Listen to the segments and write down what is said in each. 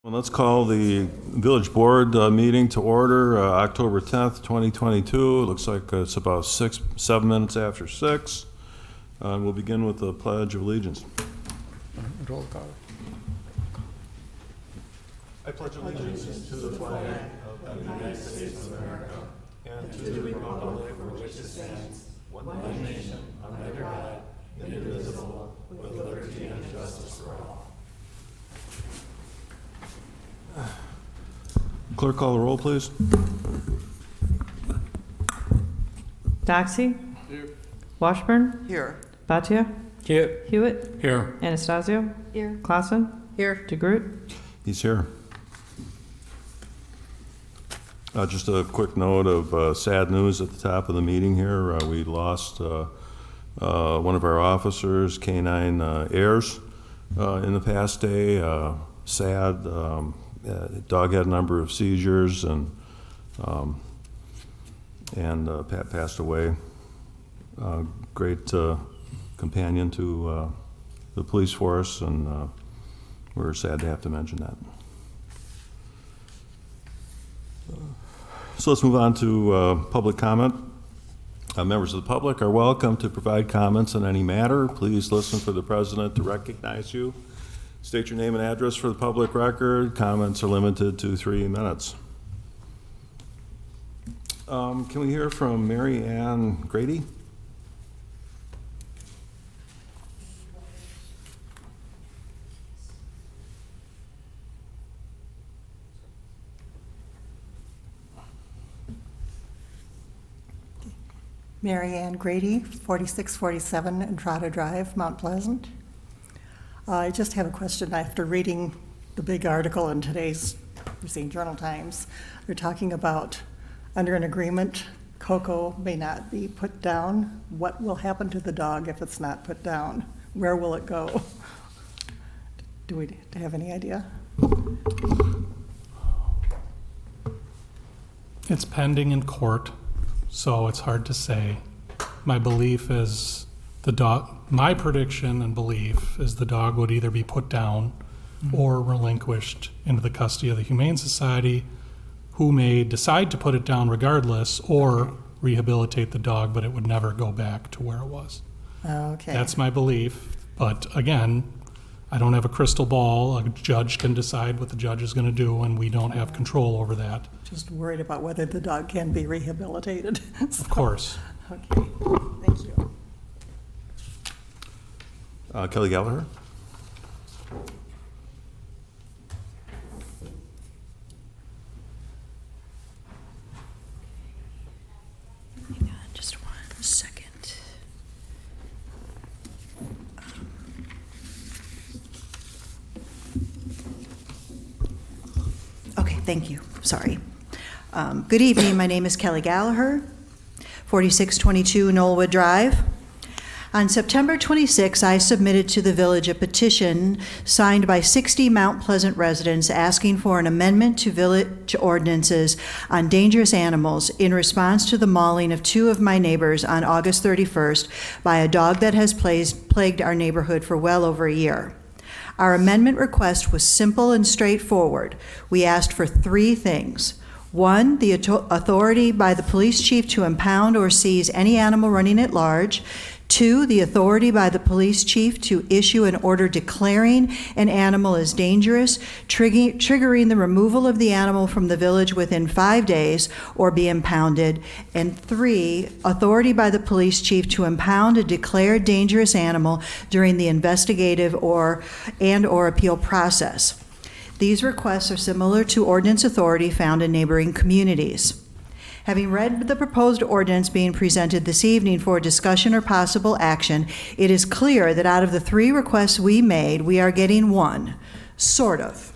Well, let's call the village board meeting to order, October 10th, 2022. It looks like it's about 7 minutes after 6. We'll begin with the Pledge of Allegiance. Roll call. I pledge allegiance to the flag of the United States of America and to the republic for which it stands, one nation, under God, indivisible, with liberty and justice for all. Clerk, call the roll, please. Doxey? Here. Washburn? Here. Bhatia? Here. Hewitt? Here. Anastasio? Here. Clausen? Here. DeGroot? He's here. Just a quick note of sad news at the top of the meeting here. We lost one of our officers, K-9 Ayers, in the past day. Sad. Dog had a number of seizures and passed away. Great companion to the police force, and we're sad to have to mention that. So let's move on to public comment. Members of the public are welcome to provide comments on any matter. Please listen for the president to recognize you. State your name and address for the public record. Comments are limited to 3 minutes. Can we hear from Mary Ann Grady? Mary Ann Grady, 4647 Entrada Drive, Mount Pleasant. I just have a question. After reading the big article in today's Journal Times, they're talking about under an agreement, Coco may not be put down. What will happen to the dog if it's not put down? Where will it go? Do we have any idea? It's pending in court, so it's hard to say. My belief is my prediction and belief is the dog would either be put down or relinquished into the custody of the Humane Society, who may decide to put it down regardless or rehabilitate the dog, but it would never go back to where it was. Okay. That's my belief. But again, I don't have a crystal ball. A judge can decide what the judge is going to do, and we don't have control over that. Just worried about whether the dog can be rehabilitated. Of course. Okay, thank you. Kelly Gallagher. Hang on just 1 second. Okay, thank you. Sorry. Good evening. My name is Kelly Gallagher, 4622 Knollwood Drive. On September 26, I submitted to the village a petition signed by 60 Mount Pleasant residents asking for an amendment to village ordinances on dangerous animals in response to the mauling of 2 of my neighbors on August 31st by a dog that has plagued our neighborhood for well over a year. Our amendment request was simple and straightforward. We asked for 3 things. 1, the authority by the police chief to impound or seize any animal running at large. 2, the authority by the police chief to issue an order declaring an animal as dangerous, triggering the removal of the animal from the village within 5 days or be impounded. And 3, authority by the police chief to impound a declared dangerous animal during the investigative or appeal process. These requests are similar to ordinance authority found in neighboring communities. Having read the proposed ordinance being presented this evening for discussion or possible action, it is clear that out of the 3 requests we made, we are getting 1, sort of.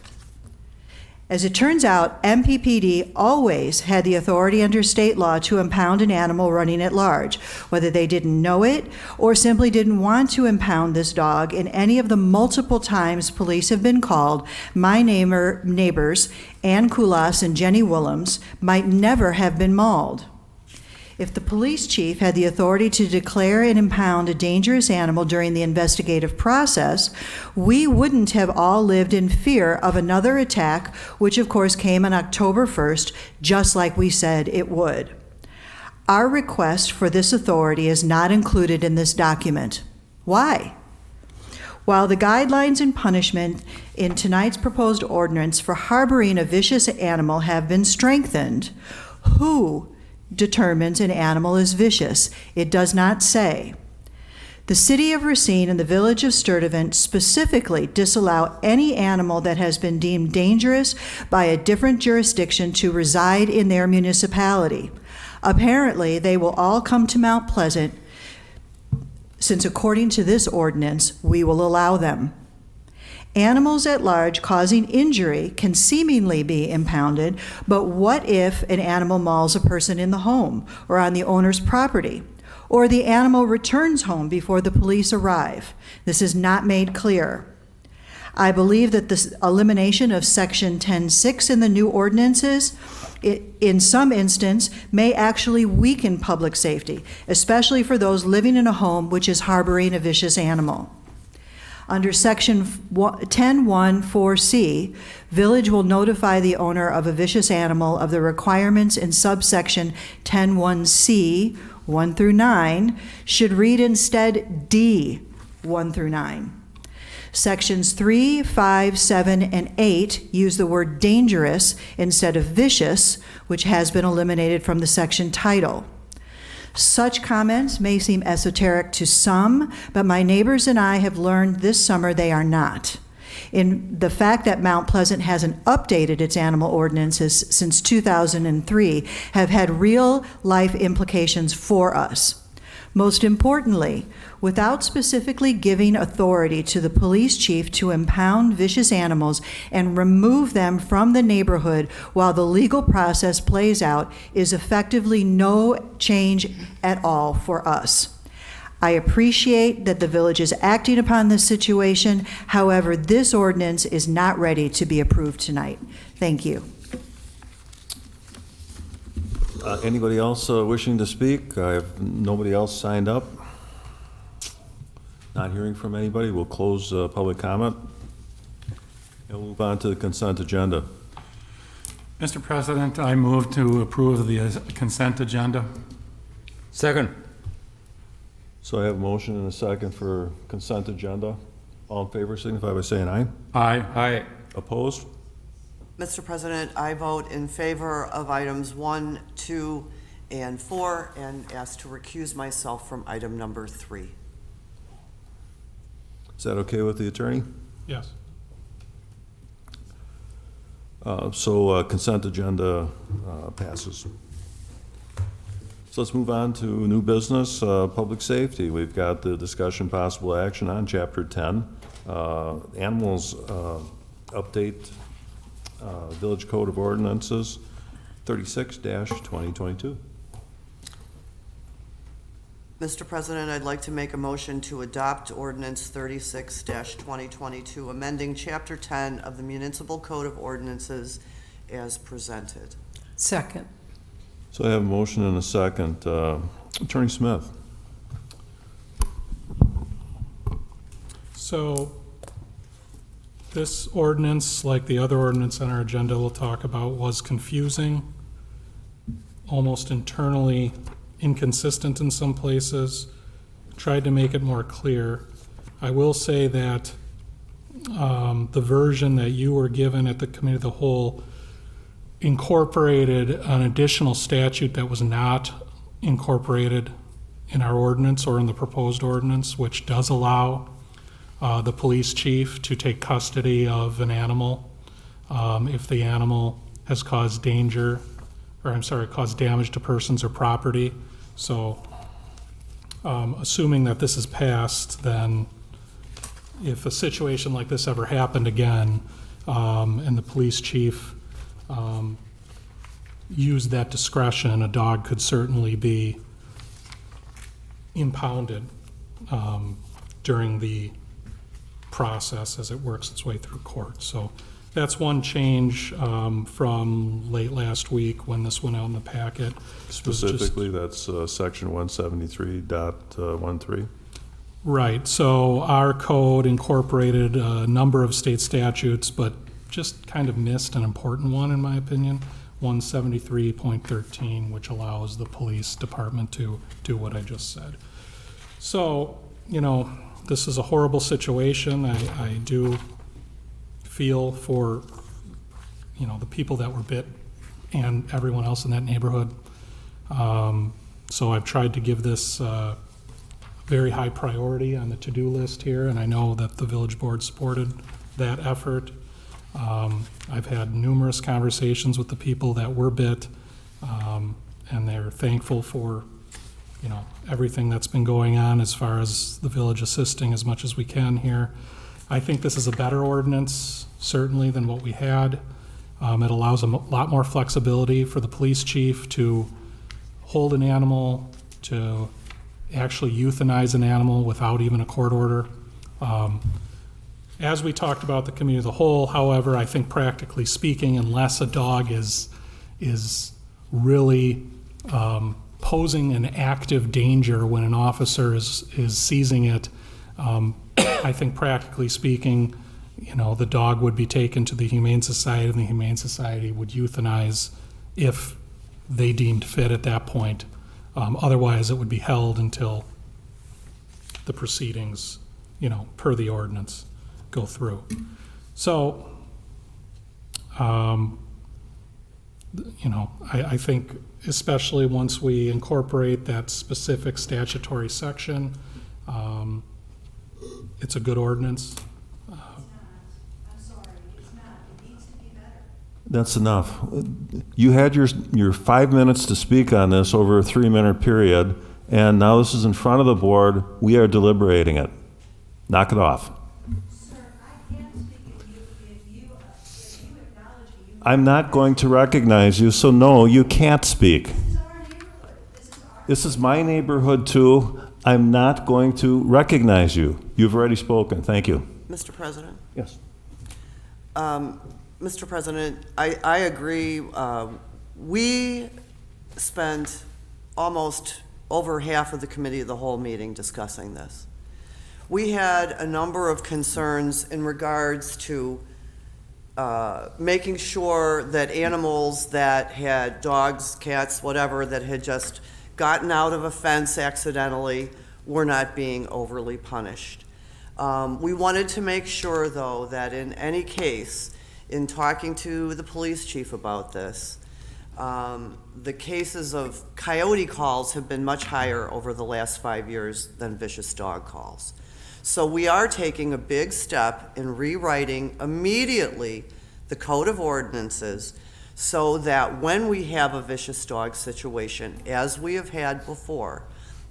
As it turns out, MPPD always had the authority under state law to impound an animal running at large, whether they didn't know it or simply didn't want to impound this dog. In any of the multiple times police have been called, my neighbors, Ann Kulas and Jenny Willems, might never have been mauled. If the police chief had the authority to declare and impound a dangerous animal during the investigative process, we wouldn't have all lived in fear of another attack, which of course came on October 1st, just like we said it would. Our request for this authority is not included in this document. Why? While the guidelines and punishment in tonight's proposed ordinance for harboring a vicious animal have been strengthened, who determines an animal is vicious? It does not say. The City of Racine and the Village of Sturtevant specifically disallow any animal that has been deemed dangerous by a different jurisdiction to reside in their municipality. Apparently, they will all come to Mount Pleasant, since according to this ordinance, we will allow them. Animals at large causing injury can seemingly be impounded, but what if an animal mauls a person in the home or on the owner's property, or the animal returns home before the police arrive? This is not made clear. I believe that the elimination of Section 10.6 in the new ordinances, in some instance, may actually weaken public safety, especially for those living in a home which is harboring a vicious animal. Under Section 10.1.4c, village will notify the owner of a vicious animal of the requirements in subsection 10.1c, 1 through 9, should read instead D, 1 through 9. Sections 3, 5, 7, and 8 use the word dangerous instead of vicious, which has been eliminated from the section title. Such comments may seem esoteric to some, but my neighbors and I have learned this summer they are not. In the fact that Mount Pleasant hasn't updated its animal ordinances since 2003 have had real life implications for us. Most importantly, without specifically giving authority to the police chief to impound vicious animals and remove them from the neighborhood while the legal process plays out is effectively no change at all for us. I appreciate that the village is acting upon this situation. However, this ordinance is not ready to be approved tonight. Thank you. Anybody else wishing to speak? I have nobody else signed up. Not hearing from anybody, we'll close public comment and move on to the consent agenda. Mr. President, I move to approve the consent agenda. Second. So I have a motion and a second for consent agenda. All in favor signify by saying aye. Aye. Aye. Opposed? Mr. President, I vote in favor of items 1, 2, and 4, and ask to recuse myself from item number 3. Is that okay with the attorney? Yes. So consent agenda passes. So let's move on to new business, public safety. We've got the discussion possible action on Chapter 10, animals update, Village Code of Ordinances 36-2022. Mr. President, I'd like to make a motion to adopt Ordinance 36-2022, amending Chapter 10 of the Municipal Code of Ordinances as presented. Second. So I have a motion and a second. Attorney Smith. So this ordinance, like the other ordinance on our agenda we'll talk about, was confusing, almost internally inconsistent in some places, tried to make it more clear. I will say that the version that you were given at the Committee of the Whole incorporated an additional statute that was not incorporated in our ordinance or in the proposed ordinance, which does allow the police chief to take custody of an animal if the animal has caused danger, or I'm sorry, caused damage to persons or property. So assuming that this is passed, then if a situation like this ever happened again and the police chief used that discretion, a dog could certainly be impounded during the process as it works its way through court. So That's one change from late last week when this went out in the packet. It was just- Specifically, that's section 173.13. Right, so our code incorporated a number of state statutes, but just kind of missed an important one, in my opinion, 173.13, which allows the police department to do what I just said. So, you know, this is a horrible situation. I do feel for, you know, the people that were bit and everyone else in that neighborhood. So I've tried to give this very high priority on the to-do list here, and I know that the village board supported that effort. I've had numerous conversations with the people that were bit, and they're thankful for, you know, everything that's been going on as far as the village assisting as much as we can here. I think this is a better ordinance, certainly, than what we had. It allows a lot more flexibility for the police chief to hold an animal, to actually euthanize an animal without even a court order. As we talked about the community as a whole, however, I think practically speaking, unless a dog is really posing an active danger when an officer is seizing it, I think practically speaking, you know, the dog would be taken to the Humane Society, and the Humane Society would euthanize if they deemed fit at that point. Otherwise, it would be held until the proceedings, you know, per the ordinance, go through. So, you know, I think especially once we incorporate that specific statutory section, it's a good ordinance. That's enough. You had your 5 minutes to speak on this over a 3-minute period, and now this is in front of the board. We are deliberating it. Knock it off. Sir, I can't speak if you acknowledge me. I'm not going to recognize you, so no, you can't speak. This is our neighborhood. This is my neighborhood too. I'm not going to recognize you. You've already spoken. Thank you. Mr. President? Yes. Mr. President, I agree. We spent almost over half of the committee of the whole meeting discussing this. We had a number of concerns in regards to making sure that animals that had dogs, cats, whatever, that had just gotten out of a fence accidentally were not being overly punished. We wanted to make sure, though, that in any case, in talking to the police chief about this, the cases of coyote calls have been much higher over the last 5 years than vicious dog calls. So we are taking a big step in rewriting immediately the Code of Ordinances so that when we have a vicious dog situation, as we have had before,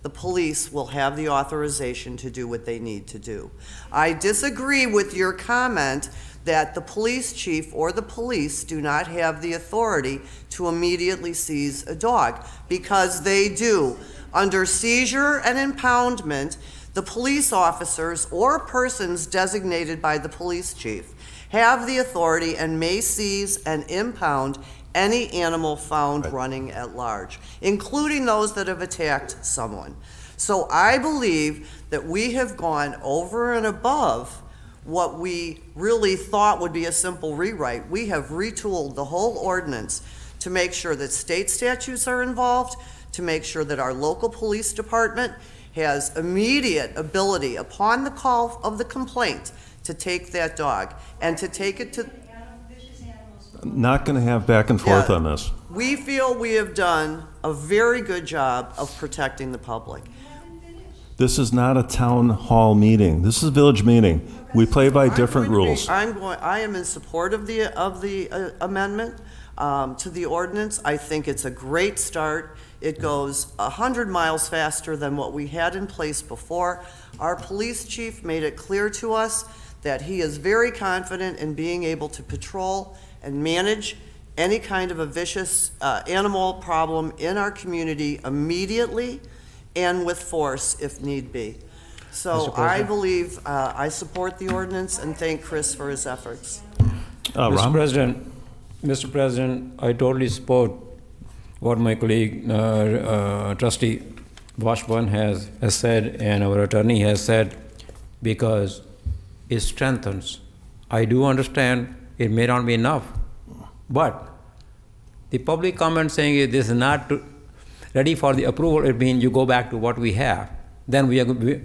the police will have the authorization to do what they need to do. I disagree with your comment that the police chief or the police do not have the authority to immediately seize a dog, because they do. Under seizure and impoundment, the police officers or persons designated by the police chief have the authority and may seize and impound any animal found running at large, including those that have attacked someone. So I believe that we have gone over and above what we really thought would be a simple rewrite. We have retooled the whole ordinance to make sure that state statutes are involved, to make sure that our local police department has immediate ability upon the call of the complaint to take that dog and to take it to... Not going to have back and forth on this. We feel we have done a very good job of protecting the public. This is not a town hall meeting. This is a village meeting. We play by different rules. I am in support of the amendment to the ordinance. I think it's a great start. It goes 100 miles faster than what we had in place before. Our police chief made it clear to us that he is very confident in being able to patrol and manage any kind of a vicious animal problem in our community immediately and with force if need be. So I believe I support the ordinance and thank Chris for his efforts. Ram? Mr. President, I totally support what my colleague, trustee Washburn has said and our attorney has said, because it strengthens. I do understand it may not be enough, but the public comment saying this is not ready for the approval, it means you go back to what we have. Then we are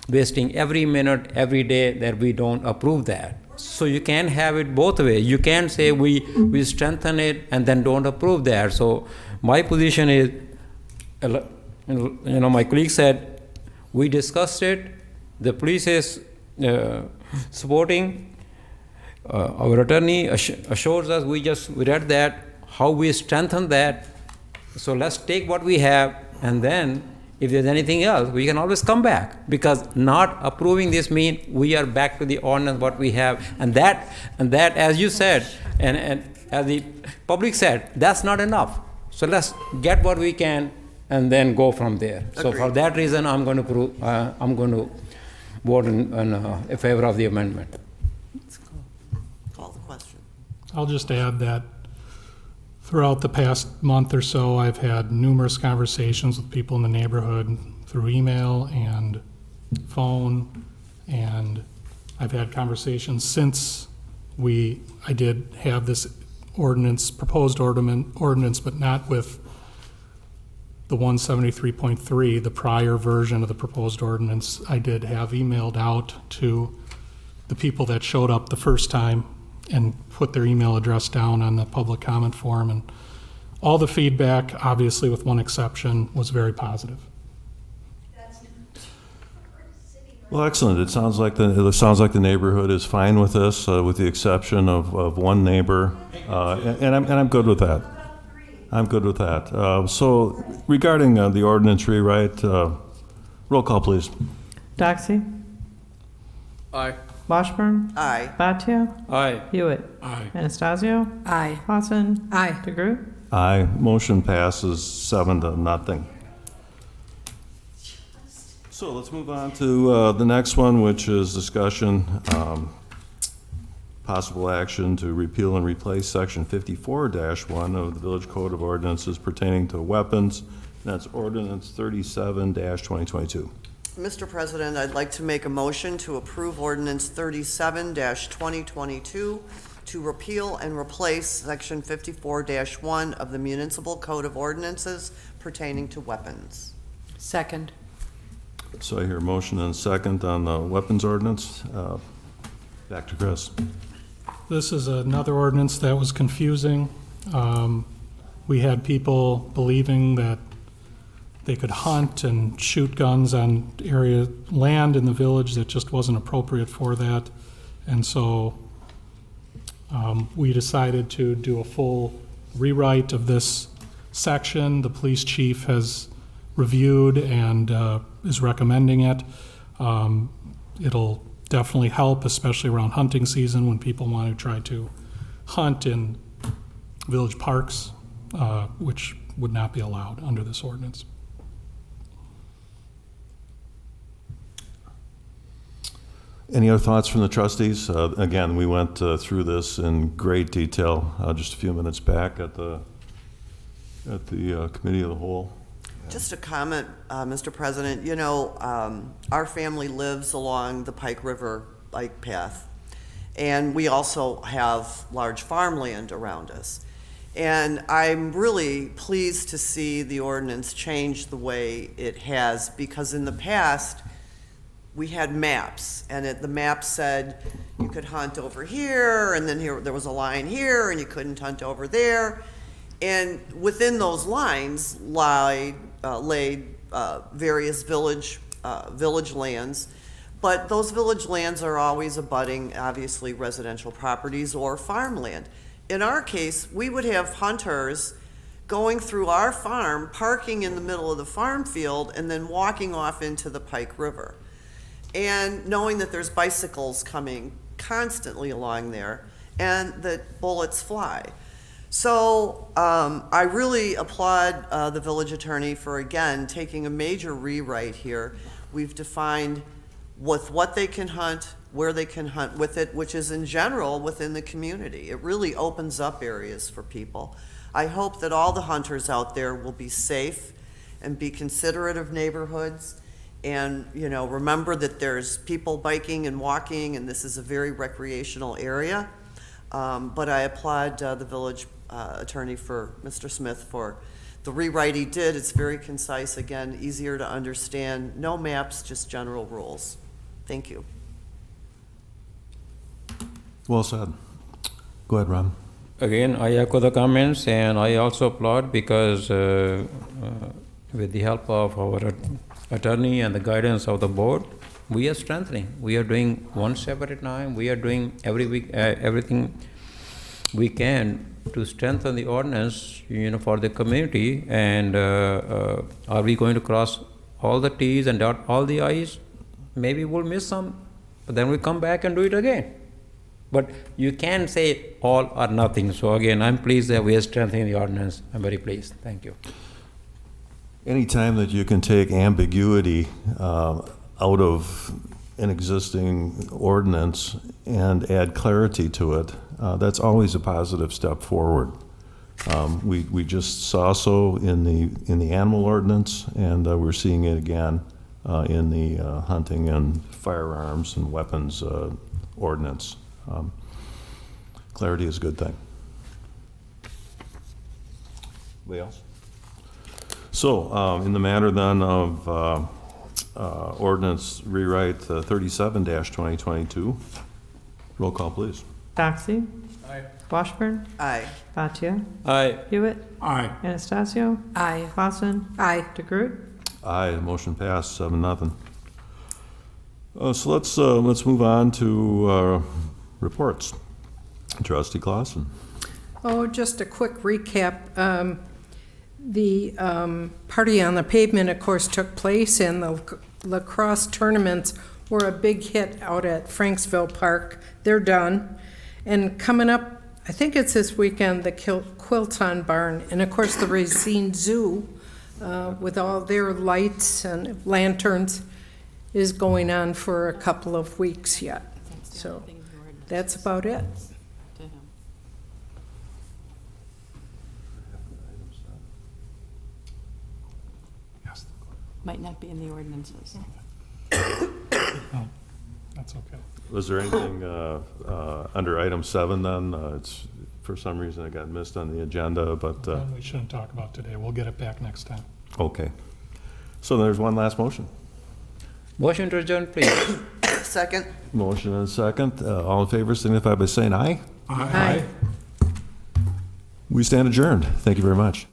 wasting every minute, every day that we don't approve that. So you can't have it both ways. You can't say we strengthen it and then don't approve that. So my position is, my colleague said, we discussed it, the police is supporting, our attorney assures us, we read that, how we strengthen that. So let's take what we have, and then if there's anything else, we can always come back, because not approving this means we are back to the ordinance what we have, and that as you said, and as the public said, that's not enough. So let's get what we can and then go from there. So for that reason, I'm going to vote in favor of the amendment. Let's call the question. I'll just add that throughout the past month or so, I've had numerous conversations with people in the neighborhood through email and phone, and I've had conversations since I did have this proposed ordinance, but not with the 173.3, the prior version of the proposed ordinance. I did have emailed out to the people that showed up the first time and put their email address down on the public comment form, and all the feedback, obviously with one exception, was very positive. Well, excellent. It sounds like the neighborhood is fine with this, with the exception of one neighbor, and I'm good with that. I'm good with that. So regarding the ordinance rewrite, roll call, please. Doxey? Aye. Washburn? Aye. Bhatia? Aye. Hewitt? Aye. Anastasio? Aye. Clausen? Aye. DeGroot? Aye. Motion passes 7-0. So let's move on to the next one, which is discussion, possible action to repeal and replace Section 54-1 of the Village Code of Ordinances pertaining to weapons. That's Ordinance 37-2022. Mr. President, I'd like to make a motion to approve Ordinance 37-2022 to repeal and replace Section 54-1 of the Municipal Code of Ordinances pertaining to weapons. Second. So I hear a motion and a second on the weapons ordinance. Back to Chris. This is another ordinance that was confusing. We had people believing that they could hunt and shoot guns on land in the village that just wasn't appropriate for that. And so we decided to do a full rewrite of this section. The police chief has reviewed and is recommending it. It'll definitely help, especially around hunting season when people want to try to hunt in village parks, which would not be allowed under this ordinance. Any other thoughts from the trustees? Again, we went through this in great detail just a few minutes back at the committee of the whole. Just a comment, Mr. President. You know, our family lives along the Pike River bike path, and we also have large farmland around us. And I'm really pleased to see the ordinance change the way it has, because in the past, we had maps, and the map said you could hunt over here, and then there was a line here, and you couldn't hunt over there. And within those lines laid various village lands, but those village lands are always abutting, obviously, residential properties or farmland. In our case, we would have hunters going through our farm, parking in the middle of the farm field, and then walking off into the Pike River. And knowing that there's bicycles coming constantly along there, and that bullets fly. So I really applaud the village attorney for, again, taking a major rewrite here. We've defined what they can hunt, where they can hunt with it, which is in general within the community. It really opens up areas for people. I hope that all the hunters out there will be safe and be considerate of neighborhoods, and, you know, remember that there's people biking and walking, and this is a very recreational area. But I applaud the village attorney for Mr. Smith for the rewrite he did. It's very concise, again, easier to understand. No maps, just general rules. Thank you. Well said. Go ahead, Ron. Again, I echo the comments, and I also applaud because with the help of our attorney and the guidance of the board, we are strengthening. We are doing one step at a time. We are doing every week everything we can to strengthen the ordinance, for the community. And are we going to cross all the T's and dot all the I's? Maybe we'll miss some, but then we come back and do it again. But you can't say all or nothing. So again, I'm pleased that we are strengthening the ordinance. I'm very pleased. Thank you. Anytime that you can take ambiguity out of an existing ordinance and add clarity to it, that's always a positive step forward. We just saw so in the animal ordinance, and we're seeing it again in the hunting and firearms and weapons ordinance. Clarity is a good thing. Anybody else? So, in the matter then of ordinance rewrite 37-2022, roll call, please. Doxy. Aye. Washburn. Aye. Bhatia. Aye. Hewitt. Aye. Anastasio. Aye. Clausen. Aye. DeGroot. Aye, the motion passed, 7-0. So let's move on to reports. Trustee Clausen. Oh, just a quick recap. The party on the pavement, of course, took place, and the lacrosse tournaments were a big hit out at Franksville Park. They're done. And coming up, I think it's this weekend, the Quilton Barn, and of course the Racine Zoo, with all their lights and lanterns, is going on for a couple of weeks yet. So that's about it. Might not be in the ordinances. No, that's okay. Was there anything under item 7 then? It's, for some reason it got missed on the agenda, but, One we shouldn't talk about today. We'll get it back next time. okay. So there's one last motion. Motion to adjourn, please. Second? Motion and a second. All in favor signify by saying aye. Aye. We stand adjourned. Thank you very much.